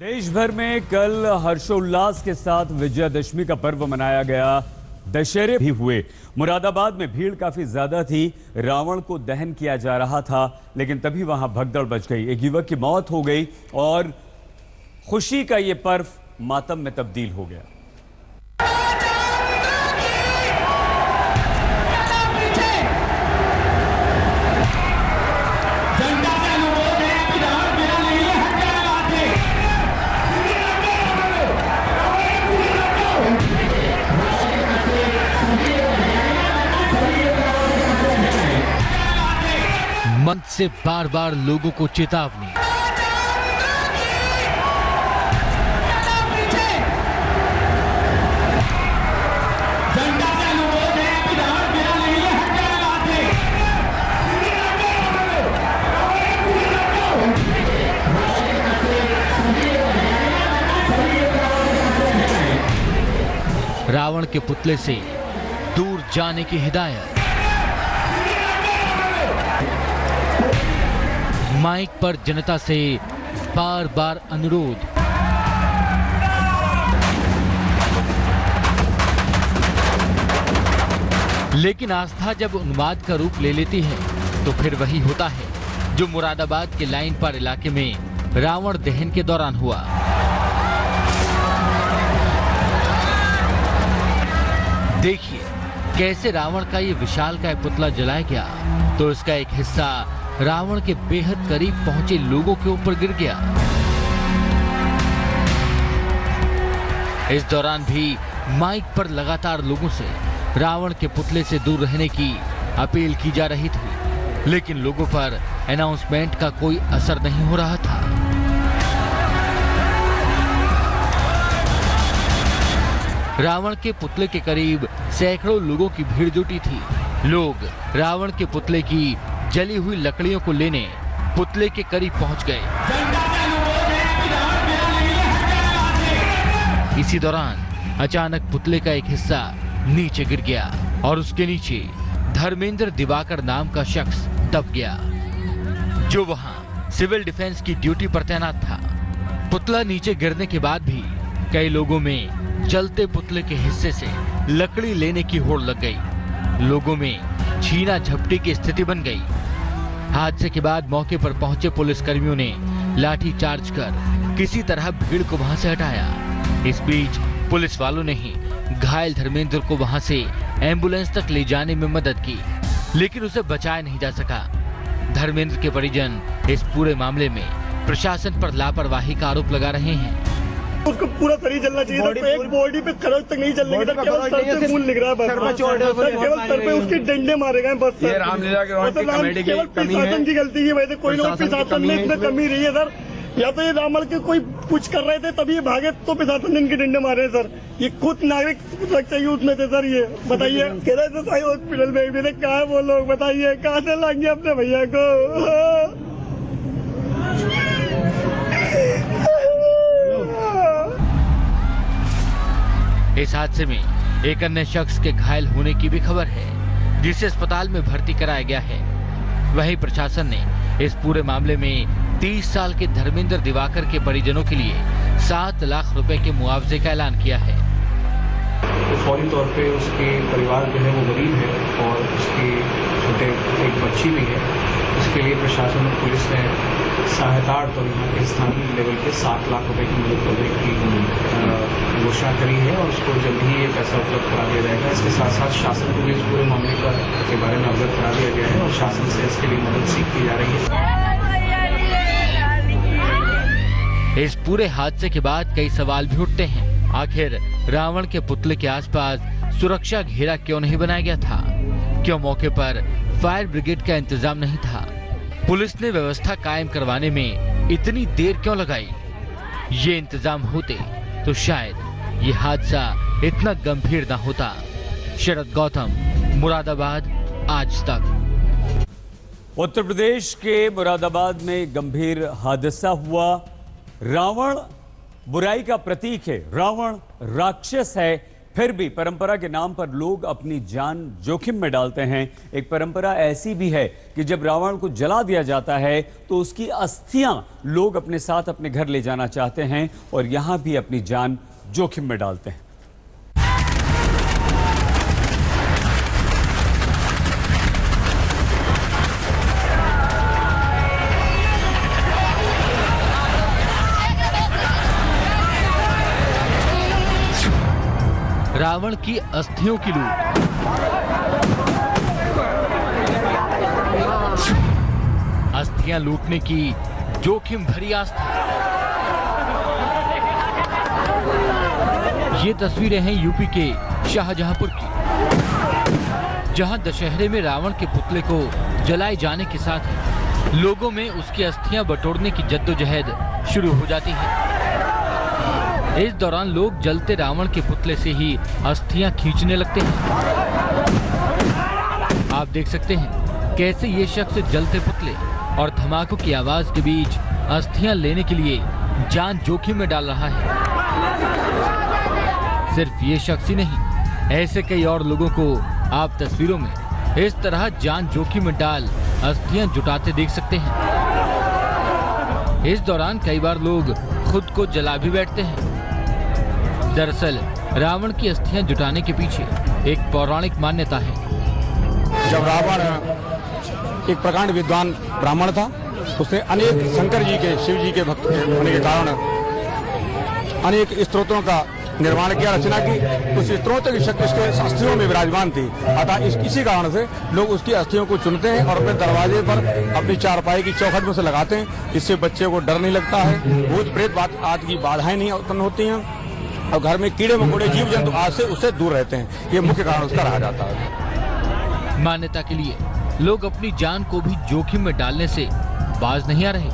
देश भर में कल हर्षोल्लास के साथ विजयादशमी का पर्व मनाया गया। दशहरे भी हुए। मुरादाबाद में भीड़ काफी ज्यादा थी। रावण को दहन किया जा रहा था, लेकिन तभी वहां भगदड़ मच गई। एक युवक की मौत हो गई और खुशी का यह पर्व मातम में तब्दील हो गया। मंच से बार बार लोगों को चेतावनी। रावण के पुतले से दूर जाने की हिदायत। माइक पर जनता से बार बार अनुरोध। लेकिन आस्था जब उन्माद का रूप ले लेती है तो फिर वही होता है जो मुरादाबाद के लाइन पार इलाके में रावण दहन के दौरान हुआ। देखिए कैसे रावण का ये विशालकाय पुतला जलाया गया तो इसका एक हिस्सा रावण के बेहद करीब पहुंचे लोगों के ऊपर गिर गया। इस दौरान भी माइक पर लगातार लोगों से रावण के पुतले से दूर रहने की अपील की जा रही थी, लेकिन लोगों पर अनाउंसमेंट का कोई असर नहीं हो रहा था। रावण के पुतले के करीब सैकड़ों लोगों की भीड़ जुटी थी। लोग रावण के पुतले की जली हुई लकड़ियों को लेने पुतले के करीब पहुंच गए। इसी दौरान अचानक पुतले का एक हिस्सा नीचे गिर गया और उसके नीचे धर्मेंद्र दिवाकर नाम का शख्स दब गया, जो वहां सिविल डिफेंस की ड्यूटी पर तैनात था। पुतला नीचे गिरने के बाद भी कई लोगों में जलते पुतले के हिस्से से लकड़ी लेने की होड़ लग गई। लोगों में छीना झपटी की स्थिति बन गई। हादसे के बाद मौके पर पहुंचे पुलिस कर्मियों ने लाठी चार्ज कर किसी तरह भीड़ को वहां से हटाया। इस बीच पुलिस वालों ने ही घायल धर्मेंद्र को वहां से एम्बुलेंस तक ले जाने में मदद की, लेकिन उसे बचाया नहीं जा सका। धर्मेंद्र के परिजन इस पूरे मामले में प्रशासन पर लापरवाही का आरोप लगा रहे हैं। उसको पूरा शरीर जलना चाहिए था, एक बॉडी पे खरोच तक नहीं जलने की, केवल सर से खून निकल रहा है बस। केवल सर पे उसके डंडे मारे गए बस। ये रामलीला के केवल प्रशासन की गलती की वजह से कोई ना प्रशासन में इसमें कमी रही है सर। या तो ये रावण के कोई कुछ कर रहे थे तभी ये भागे, तो प्रशासन ने इनके डंडे मारे हैं सर। ये खुद नागरिक सुरक्षा यूथ में थे सर। ये बताइए हॉस्पिटल में मेरे कहा है वो लोग, बताइए कहाँ से लाएंगे अपने भैया को। इस हादसे में एक अन्य शख्स के घायल होने की भी खबर है, जिसे अस्पताल में भर्ती कराया गया है। वहीं प्रशासन ने इस पूरे मामले में 30 साल के धर्मेंद्र दिवाकर के परिजनों के लिए 7 लाख रुपए के मुआवजे का ऐलान किया है। तो फौरी तौर पे उसके परिवार जो है वो गरीब है और उसकी छोटे एक बच्ची भी है। इसके लिए प्रशासन और पुलिस ने सहायतार्थ और यहाँ के स्थानीय लेवल पे 7 लाख रुपए की मदद करने की घोषणा करी है और उसको जल्द ही ये पैसा उपलब्ध करा दिया जाएगा। इसके साथ साथ शासन को भी इस पूरे मामले के बारे में अवगत करा दिया गया है और शासन से इसके लिए मदद सीख की जा रही है। इस पूरे हादसे के बाद कई सवाल भी उठते हैं। आखिर रावण के पुतले के आसपास सुरक्षा घेरा क्यों नहीं बनाया गया था? क्यों मौके पर फायर ब्रिगेड का इंतजाम नहीं था? पुलिस ने व्यवस्था कायम करवाने में इतनी देर क्यों लगाई? ये इंतजाम होते तो शायद ये हादसा इतना गंभीर न होता। शरद गौतम, मुरादाबाद, आज तक। उत्तर प्रदेश के मुरादाबाद में गंभीर हादसा हुआ। रावण बुराई का प्रतीक है, रावण राक्षस है, फिर भी परंपरा के नाम पर लोग अपनी जान जोखिम में डालते हैं। एक परंपरा ऐसी भी है कि जब रावण को जला दिया जाता है तो उसकी अस्थियां लोग अपने साथ अपने घर ले जाना चाहते हैं और यहां भी अपनी जान जोखिम में डालते हैं। रावण की अस्थियों की लूट। अस्थियां लूटने की जोखिम भरी आस्था। ये तस्वीरें हैं यूपी के शाहजहांपुर की, जहां दशहरे में रावण के पुतले को जलाए जाने के साथ ही लोगों में उसकी अस्थियां बटोरने की जद्दोजहद शुरू हो जाती है। इस दौरान लोग जलते रावण के पुतले से ही अस्थियां खींचने लगते हैं। आप देख सकते हैं कैसे ये शख्स जलते पुतले और धमाकों की आवाज के बीच अस्थियां लेने के लिए जान जोखिम में डाल रहा है। सिर्फ ये शख्स ही नहीं, ऐसे कई और लोगों को आप तस्वीरों में इस तरह जान जोखिम में डाल अस्थियां जुटाते देख सकते हैं। इस दौरान कई बार लोग खुद को जला भी बैठते हैं। दरअसल रावण की अस्थियां जुटाने के पीछे एक पौराणिक मान्यता है। जब रावण एक प्रकांड विद्वान ब्राह्मण था, उसने अनेक शंकर जी के, शिव जी के भक्त होने के कारण अनेक स्तोत्रों का निर्माण किया, रचना की। उस स्तोत्र की शक्ति उसके अस्थियों में विराजमान थी। अतः इसी कारण से लोग उसकी अस्थियों को चुनते हैं और अपने दरवाजे पर अपनी चारपाई की चौखट में से लगाते हैं। इससे बच्चे को डर नहीं लगता है, भूत प्रेत आदि की बाधाएं नहीं उत्पन्न होती हैं और घर में कीड़े मकोड़े जीव जंतु आज से उससे दूर रहते हैं। ये मुख्य कारण उसका रहा जाता है। मान्यता के लिए लोग अपनी जान को भी जोखिम में डालने से बाज नहीं आ रहे।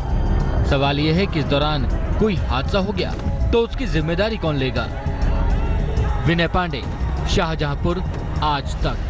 सवाल यह है कि इस दौरान कोई हादसा हो गया तो उसकी जिम्मेदारी कौन लेगा। विनय पांडे, शाहजहांपुर, आज तक।